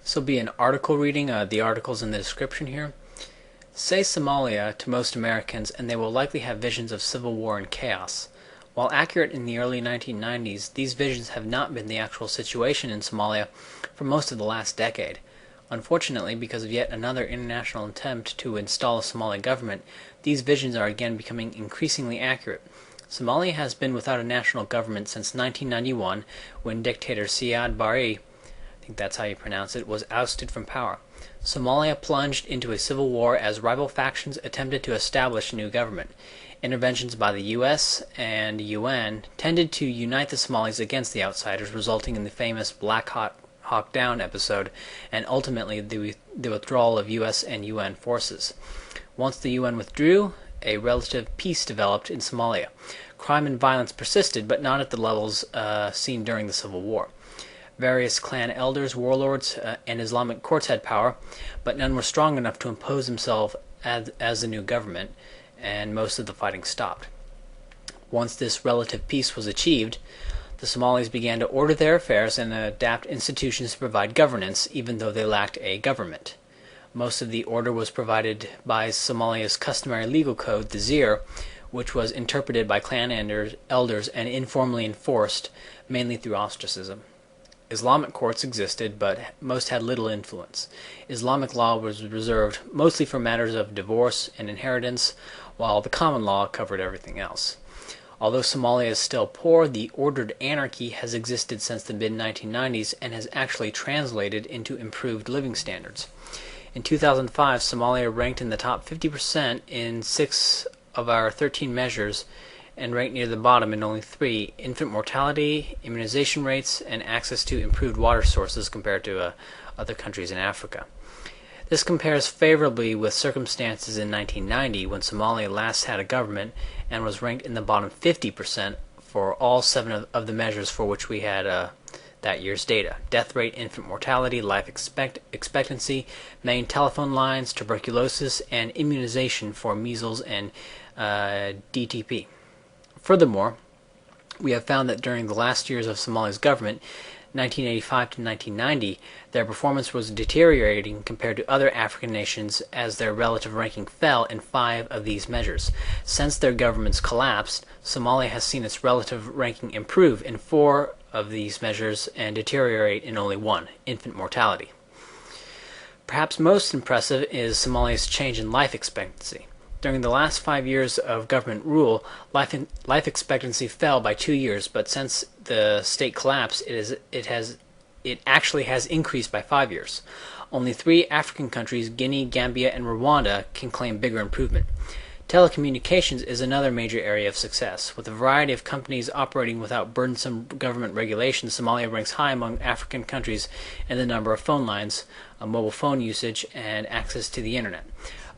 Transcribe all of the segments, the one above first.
This will be an article reading. The article's in the description here. Say Somalia to most Americans and they will likely have visions of civil war and chaos. While accurate in the early 1990s, these visions have not been the actual situation in Somalia for most of the last decade. Unfortunately, because of yet another international attempt to install a Somali government, these visions are again becoming increasingly accurate. Somalia has been without a national government since 1991, when dictator Siad Barre, I think that's how you pronounce it, was ousted from power. Somalia plunged into a civil war as rival factions attempted to establish a new government. Interventions by the U.S. and UN tended to unite the Somalis against the outsiders, resulting in the famous Black Hawk Down episode, and ultimately the withdrawal of U.S. and UN forces. Once the UN withdrew, a relative peace developed in Somalia. Crime and violence persisted, but not at the levels seen during the Civil War. Various clan elders, warlords, and Islamic courts had power, but none were strong enough to impose themselves as the new government, and most of the fighting stopped. Once this relative peace was achieved, the Somalis began to order their affairs and adapt institutions to provide governance, even though they lacked a government. Most of the order was provided by Somalia's customary legal code, the Zir, which was interpreted by clan elders and informally enforced, mainly through ostracism. Islamic courts existed, but most had little influence. Islamic law was reserved mostly for matters of divorce and inheritance, while the common law covered everything else. Although Somalia is still poor, the ordered anarchy has existed since the mid-1990s and has actually translated into improved living standards. In 2005, Somalia ranked in the top 50% in 6 of our 13 measures, and ranked near the bottom in only 3: infant mortality, immunization rates, and access to improved water sources compared to other countries in Africa. This compares favorably with circumstances in 1990, when Somalia last had a government and was ranked in the bottom 50% for all 7 of the measures for which we had that year's data: death rate, infant mortality, life expectancy, main telephone lines, tuberculosis, and immunization for measles and DTP. Furthermore, we have found that during the last years of Somalia's government, 1985 to 1990, their performance was deteriorating compared to other African nations, as their relative ranking fell in 5 of these measures. Since their governments collapsed, Somalia has seen its relative ranking improve in 4 of these measures and deteriorate in only 1: infant mortality. Perhaps most impressive is Somalia's change in life expectancy. During the last 5 years of government rule, life expectancy fell by 2 years, but since the state collapsed, it actually has increased by 5 years. Only 3 African countries, Guinea, Gambia, and Rwanda, can claim bigger improvement. Telecommunications is another major area of success. With a variety of companies operating without burdensome government regulations, Somalia ranks high among African countries in the number of phone lines, mobile phone usage, and access to the internet.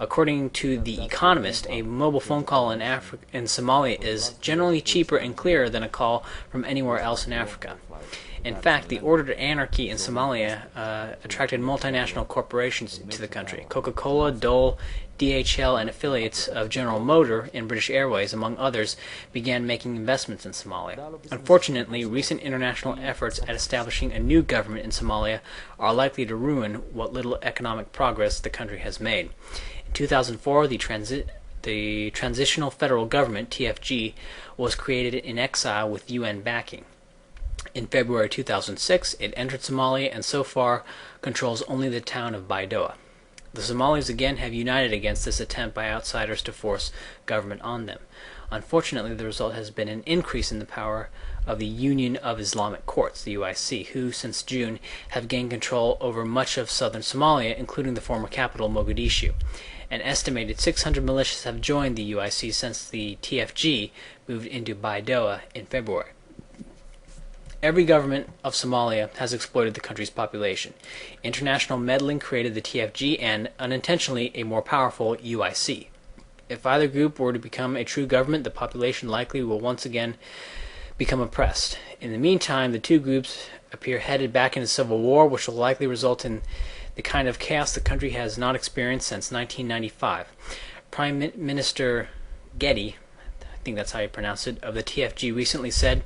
According to The Economist, a mobile phone call in Somalia is generally cheaper and clearer than a call from anywhere else in Africa. In fact, the ordered anarchy in Somalia attracted multinational corporations to the country. Coca-Cola, Dole, DHL, and affiliates of General Motors and British Airways, among others, began making investments in Somalia. Unfortunately, recent international efforts at establishing a new government in Somalia are likely to ruin what little economic progress the country has made. In 2004, the Transitional Federal Government, TFG, was created in exile with UN backing. In February 2006, it entered Somalia and so far controls only the town of Baidoa. The Somalis again have united against this attempt by outsiders to force government on them. Unfortunately, the result has been an increase in the power of the Union of Islamic Courts, the UIC, who, since June, have gained control over much of southern Somalia, including the former capital, Mogadishu. An estimated 600 militias have joined the UIC since the TFG moved into Baidoa in February. Every government of Somalia has exploited the country's population. International meddling created the TFG and, unintentionally, a more powerful UIC. If either group were to become a true government, the population likely will once again become oppressed. In the meantime, the two groups appear headed back into civil war, which will likely result in the kind of chaos the country has not experienced since 1995. Prime Minister Getty, I think that's how you pronounce it, of the TFG recently said,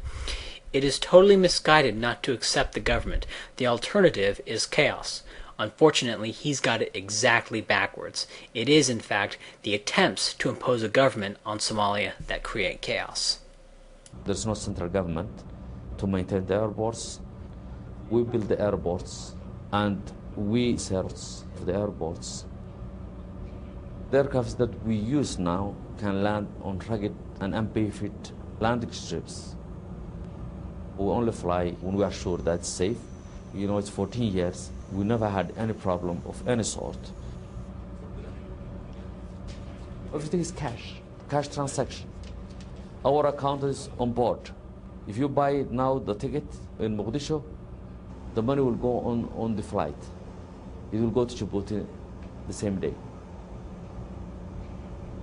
"It is totally misguided not to accept the government. The alternative is chaos. Unfortunately, he's got it exactly backwards. It is, in fact, the attempts to impose a government on Somalia that create chaos. There's no central government to maintain the airports. We build the airports and we search for the airports. The aircrafts that we use now can land on rugged and unpaved landing strips. We only fly when we are sure that's safe. You know, it's 14 years. We never had any problem of any sort. Everything is cash transaction. Our account is on board. If you buy now the ticket in Mogadishu, the money will go on the flight. It will go to Djibouti the same day.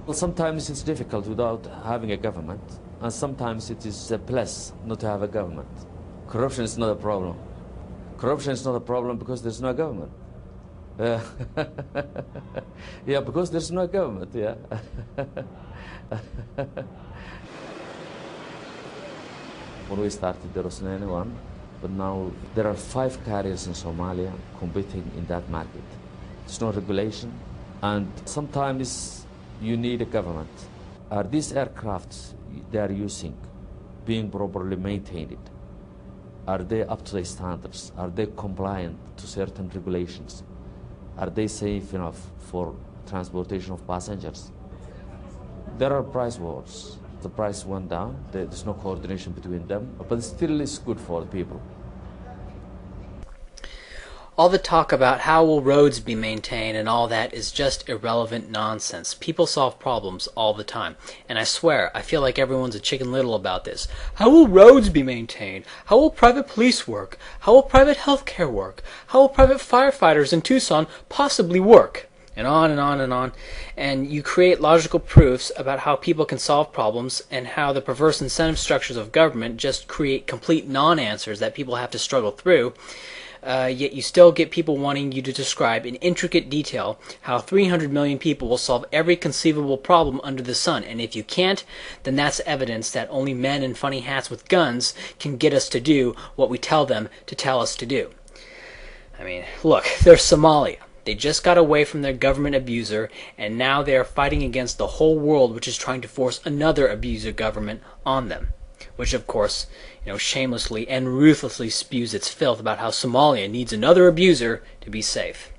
Well, sometimes it's difficult without having a government, and sometimes it is a plus not to have a government. Corruption is not a problem. Corruption is not a problem because there's no government. Yeah, because there's no government, yeah. When we started, there was anyone, but now there are 5 carriers in Somalia competing in that market. There's no regulation, and sometimes you need a government. Are these aircrafts they are using being properly maintained? Are they up to the standards? Are they compliant to certain regulations? Are they safe enough for transportation of passengers? There are price wars. The price went down. There's no coordination between them, but still it's good for the people. All the talk about how will roads be maintained and all that is just irrelevant nonsense. People solve problems all the time. And I swear, I feel like everyone's a chicken little about this. How will roads be maintained? How will private police work? How will private healthcare work? How will private firefighters in Tucson possibly work? And on and on and on. And you create logical proofs about how people can solve problems and how the perverse incentive structures of government just create complete non-answers that people have to struggle through. Yet you still get people wanting you to describe in intricate detail how 300 million people will solve every conceivable problem under the sun. And if you can't, then that's evidence that only men in funny hats with guns can get us to do what we tell them to tell us to do. I mean, look, there's Somalia. They just got away from their government abuser, and now they are fighting against the whole world, which is trying to force another abuser government on them. Which, of course, shamelessly and ruthlessly spews its filth about how Somalia needs another abuser to be safe.